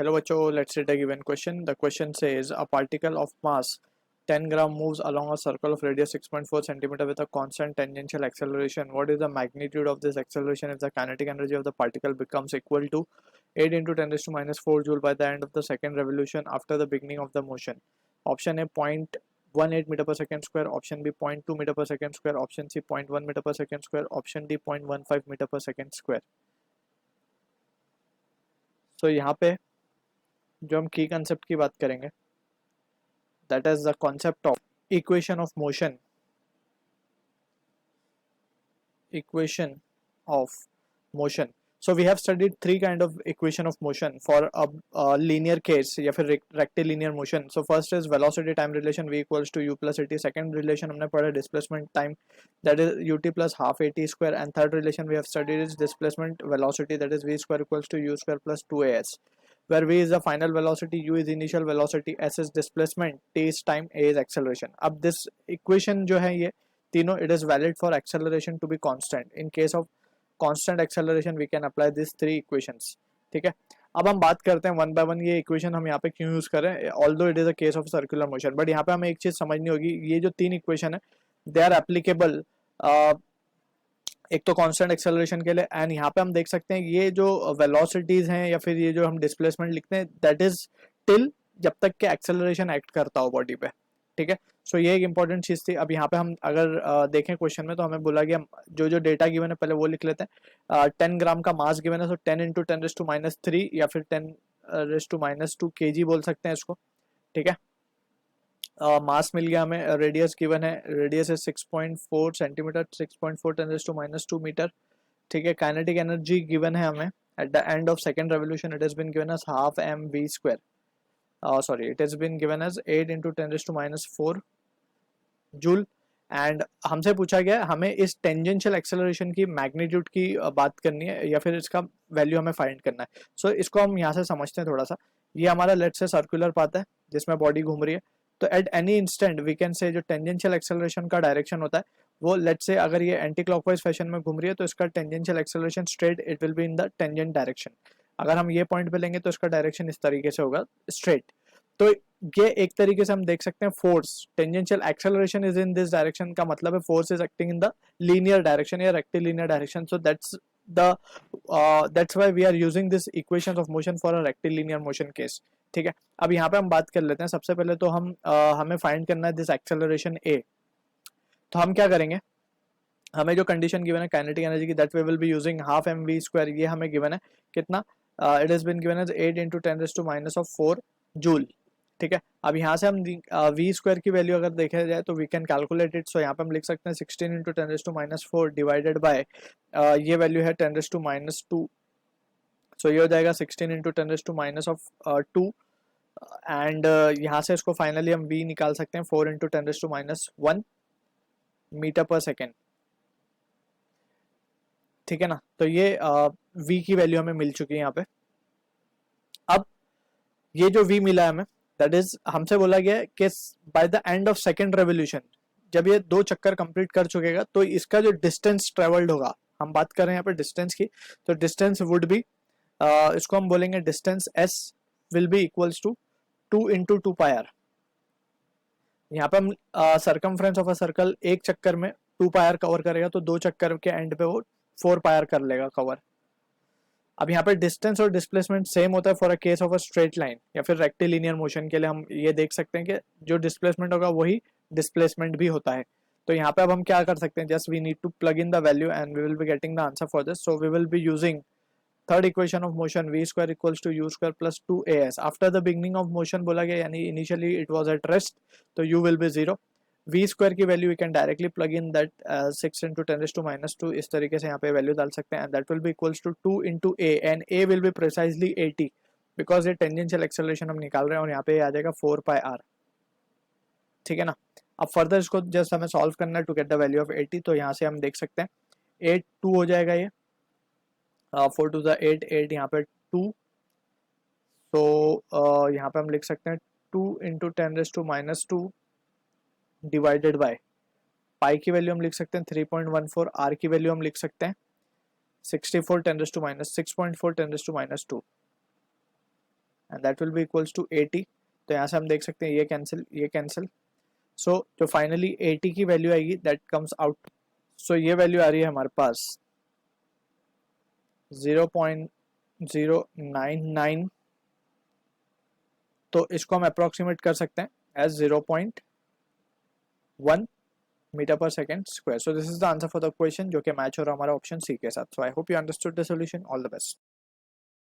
Hello बच्चों, let's read a given question. The question says a particle of mass 10 gram moves along a circle of radius 6.4 centimeter with a constant tangential acceleration. What is the magnitude of this acceleration if the kinetic energy of the particle becomes equal to 8 into 10 raised to minus 4 joule by the end of the second revolution after the beginning of the motion? Option A 0.18 meter per second square, option B 0.2 meter per second square, option C 0.1 meter per second square, option D 0.15 meter per second square. So यहाँ पे जो हम की concept की बात करेंगे, that is the concept of equation of motion. Equation of motion. So we have studied three kind of equation of motion for a linear case या फिर rectilinear motion. So first is velocity time relation v equals to u plus at. Second relation हमने पढ़ा displacement time, that is ut plus half at square. And third relation we have studied is displacement velocity, that is v square equals to u square plus 2as, where v is the final velocity, u is initial velocity, s is displacement, t is time, a is acceleration. अब this equation जो है ये तीनों, it is valid for acceleration to be constant. In case of constant acceleration we can apply these three equations. ठीक है, अब हम बात करते हैं वन बाय वन ये इक्वेशन हम यहाँ पे क्यों यूज करें, although it is a case of circular motion. But यहाँ पे हमें एक चीज समझनी होगी, ये जो तीन इक्वेशन है दे आर एप्लीकेबल एक तो कांस्टेंट एक्सेलरेशन के लिए, एंड यहाँ पे हम देख सकते हैं ये जो वेलोसिटीज हैं या फिर ये जो हम डिस्प्लेसमेंट लिखते हैं दैट इज टिल जब तक के एक्सेलरेशन एक्ट करता हो बॉडी पे. ठीक है, सो ये एक इंपॉर्टेंट चीज थी. अब यहाँ पे हम अगर देखें क्वेश्चन में तो हमें बोला गया जो जो डेटा गिवन है पहले वो लिख लेते हैं. 10 ग्राम का मास गिवन है, सो 10 इंटू 10 रेस टू माइनस 3 या फिर 10 रेस टू माइनस 2 kg बोल सकते हैं इसको. ठीक है, मास मिल गया हमें, रेडियस गिवन है, रेडियस है 6.4 centimetre, 6.4 10 raise to minus 2 metre. ठीक है, काइनेटिक एनर्जी गिवन है हमें at the end of second revolution, it has been given as half M V square, sorry, it has been given as 8 into 10 raised to minus 4 joule. And हमसे पूछा गया हमें इस tangential acceleration की magnitude की बात करनी है या फिर इसका वैल्यू हमें फाइंड करना है. सो इसको हम यहाँ से समझते हैं थोड़ा सा. ये हमारा लेट से सर्कुलर पाथ है जिसमें बॉडी घूम रही है. तो at any instant we can say जो टेंजेंशियल एक्सेलरेशन का डायरेक्शन होता है वो लेट से अगर ये एंटी क्लॉकवाइज फैशन में घूम रही है तो इसका tangential acceleration straight it will be in the tangent direction. अगर हम ये पॉइंट पे लेंगे तो इसका डायरेक्शन इस तरीके से होगा स्ट्रेट. तो ये एक तरीके से हम देख सकते हैं force tangential acceleration is in this direction का मतलब है force is acting in the linear direction या rectilinear direction. So that's why we are using this equations of motion for a rectilinear motion case. ठीक है, अब यहाँ पे हम बात कर लेते हैं. सबसे पहले तो हमें फाइंड करना है दिस एक्सेलरेशन ए. तो हम क्या करेंगे, हमें जो कंडीशन गिवन है काइनेटिक एनर्जी की that we will be using half M V square. ये हमें गिवन है कितना, it has been given as 8 into 10 raise to minus of 4 joule. ठीक है, अब यहाँ से हम वी स्क्वायर की वैल्यू अगर देखा जाए तो we can calculate it. So यहाँ पे हम लिख सकते हैं 16 into 10 raise to minus 4 divided by ये वैल्यू है 10 रेज़ टू माइनस 2. सो ये हो जाएगा 16 into 10 raise to minus of 2. And यहाँ से इसको फाइनली हम वी निकाल सकते हैं 4 into 10 raise to minus 1 metre पर सेकेंड. ठीक है ना, तो ये v की वैल्यू हमें मिल चुकी है यहाँ पे. अब ये जो v मिला है हमें दैट इज हमसे बोला गया है कि by the end of second revolution जब ये 2 चक्कर कंप्लीट कर चुकेगा तो इसका जो डिस्टेंस ट्रेवल्ड होगा, हम बात कर रहे हैं यहाँ पे डिस्टेंस की, तो डिस्टेंस वुड बी इसको हम बोलेंगे distance s will be equals to 2 into 2 pi R. यहाँ पे हम सर्कमफ्रेंस ऑफ अ सर्कल एक चक्कर में 2 पाई आर कवर करेगा तो 2 चक्कर के एंड पे वो 4 पाई आर कर लेगा कवर. अब यहाँ पे डिस्टेंस और डिस्प्लेसमेंट सेम होता है for a case of a straight line या फिर रेक्टिलिनियर मोशन के लिए हम ये देख सकते हैं कि जो डिस्प्लेसमेंट होगा वही डिस्प्लेसमेंट भी होता है. तो यहाँ पे अब हम क्या कर सकते हैं, just we need to plug in the value and we will be getting the answer for this. So we will be using third equation of motion v square equals to u square plus 2as. After the beginning of motion बोला गया यानी initially it was at rest, तो u will be 0. v square की value we can directly plug in that 6 into 10 raise to minus 2. इस तरीके से यहाँ पे वैल्यू डाल सकते हैं and that will be equals to 2 into a and a will be precisely 80 because ये टेंजेंशियल एक्सेलरेशन हम निकाल रहे हैं और यहाँ पे आ जाएगा 4 पाई r. ठीक है ना, अब फर्दर इसको जस्ट हमें सॉल्व करना है to get the value of 80. तो यहाँ से हम देख सकते हैं 8 2 हो जाएगा ये, 4 टू द 8 8 यहाँ पे 2. तो यहाँ पे हम लिख सकते हैं 2 into 10 raise to minus 2 divided by pi की वैल्यू हम लिख सकते हैं 3.14, आर की वैल्यू हम लिख सकते हैं 64 10 raise to minus 6.4 10 raise to minus 2. And that will be equals to 80. तो यहाँ से हम देख सकते हैं ये कैंसिल. सो जो फाइनली 80 की वैल्यू आएगी दैट कम्स आउट. सो ये वैल्यू आ रही है हमारे पास 0.099. तो इसको हम अप्रोक्सीमेट कर सकते हैं एज 0.1 मीटर पर second square. So this is the answer for the question जो कि मैच हो रहा है हमारा ऑप्शन सी के साथ. So I hope you understood the solution. All the best.